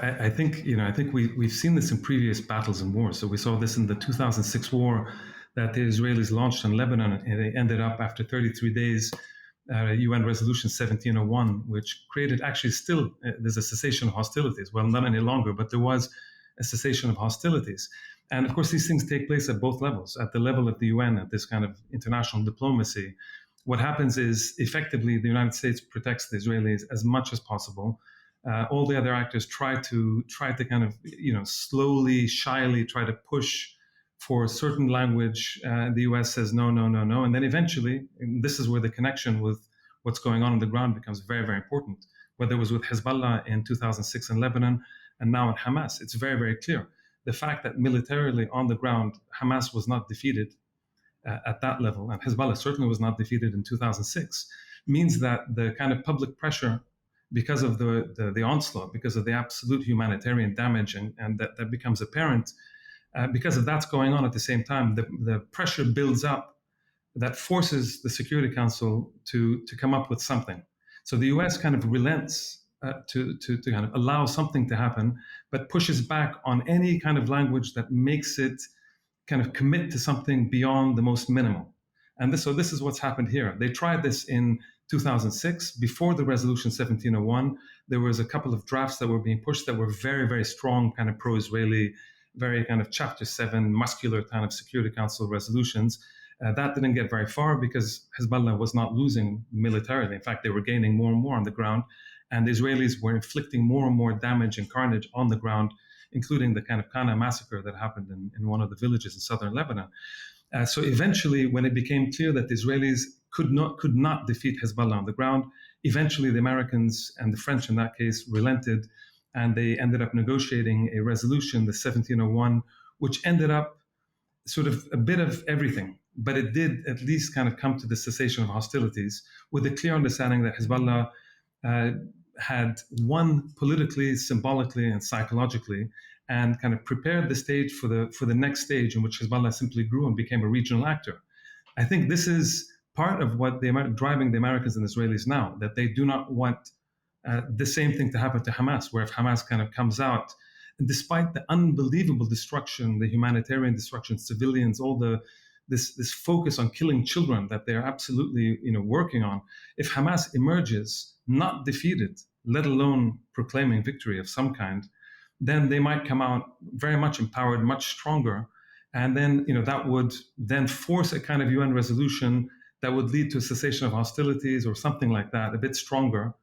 I think, I think we've seen this in previous battles and wars. So we saw this in the 2006 war that the Israelis launched on Lebanon, and they ended up after 33 days, UN Resolution 1701, which created actually still, there's a cessation of hostilities. Well, not any longer, but there was a cessation of hostilities. And of course, these things take place at both levels, at the level of the UN, at this kind of international diplomacy. What happens is effectively the United States protects the Israelis as much as possible. All the other actors try to kind of slowly, shyly try to push for a certain language. The U.S. says no, no, no, no, and then eventually, and this is where the connection with what's going on the ground becomes very, very important. Whether it was with Hezbollah in 2006 in Lebanon and now in Hamas, it's very, very clear. The fact that militarily on the ground, Hamas was not defeated at that level, and Hezbollah certainly was not defeated in 2006, means that the kind of public pressure, because of the onslaught, because of the absolute humanitarian damage, and that becomes apparent, because of that's going on at the same time, the pressure builds up that forces the Security Council to come up with something. So the U.S. kind of relents to kind of allow something to happen, but pushes back on any kind of language that makes it kind of commit to something beyond the most minimal. And so this is what's happened here. They tried this in 2006. Before the Resolution 1701, there was a couple of drafts that were being pushed that were very, very strong, kind of pro-Israeli, very kind of Chapter 7, muscular kind of Security Council resolutions. That didn't get very far because Hezbollah was not losing militarily. In fact, they were gaining more and more on the ground, and the Israelis were inflicting more and more damage and carnage on the ground, including the kind of Kana massacre that happened in one of the villages in southern Lebanon. So eventually, when it became clear that the Israelis could not defeat Hezbollah on the ground, eventually the Americans and the French in that case relented, and they ended up negotiating a resolution, the 1701, which ended up sort of a bit of everything. But it did at least kind of come to the cessation of hostilities with a clear understanding that Hezbollah had won politically, symbolically, and psychologically, and kind of prepared the stage for the next stage in which Hezbollah simply grew and became a regional actor. I think this is part of what driving the Americans and Israelis now, that they do not want the same thing to happen to Hamas, where if Hamas kind of comes out, and despite the unbelievable destruction, the humanitarian destruction, civilians, all this focus on killing children that they're absolutely working on, if Hamas emerges not defeated, let alone proclaiming victory of some kind, then they might come out very much empowered, much stronger, and then that would then force a kind of UN resolution that would lead to a cessation of hostilities or something like that, a bit stronger,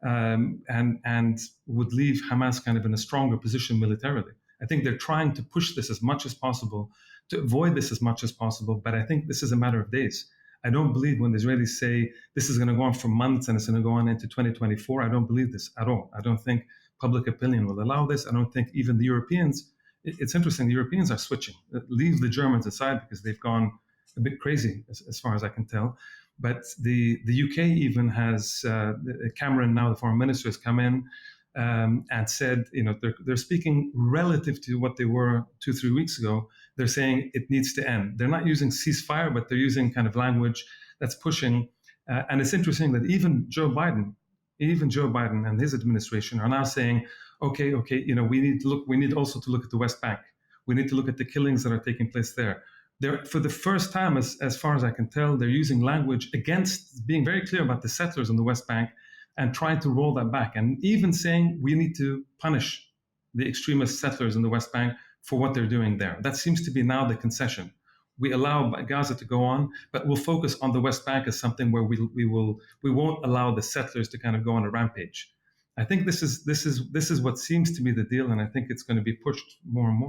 and would leave Hamas kind of in a stronger position militarily. I think they're trying to push this as much as possible, to avoid this as much as possible, but I think this is a matter of days. I don't believe when the Israelis say this is going to go on for months and it's going to go on into 2024. I don't believe this at all. I don't think public opinion will allow this. I don't think even the Europeans. It's interesting. The Europeans are switching. Leave the Germans aside because they've gone a bit crazy, as far as I can tell. But the UK even has Cameron now, the foreign minister, has come in and said, they're speaking relative to what they were 2-3 weeks ago. They're saying it needs to end. They're not using ceasefire, but they're using kind of language that's pushing. And it's interesting that even Joe Biden and his administration are now saying, okay, we need also to look at the West Bank. We need to look at the killings that are taking place there. They're, for the first time, as far as I can tell, they're using language against being very clear about the settlers in the West Bank and trying to roll that back, and even saying we need to punish the extremist settlers in the West Bank for what they're doing there. That seems to be now the concession. We allow Gaza to go on, but we'll focus on the West Bank as something where we won't allow the settlers to kind of go on a rampage. I think this is what seems to be the deal, and I think it's going to be pushed more and more.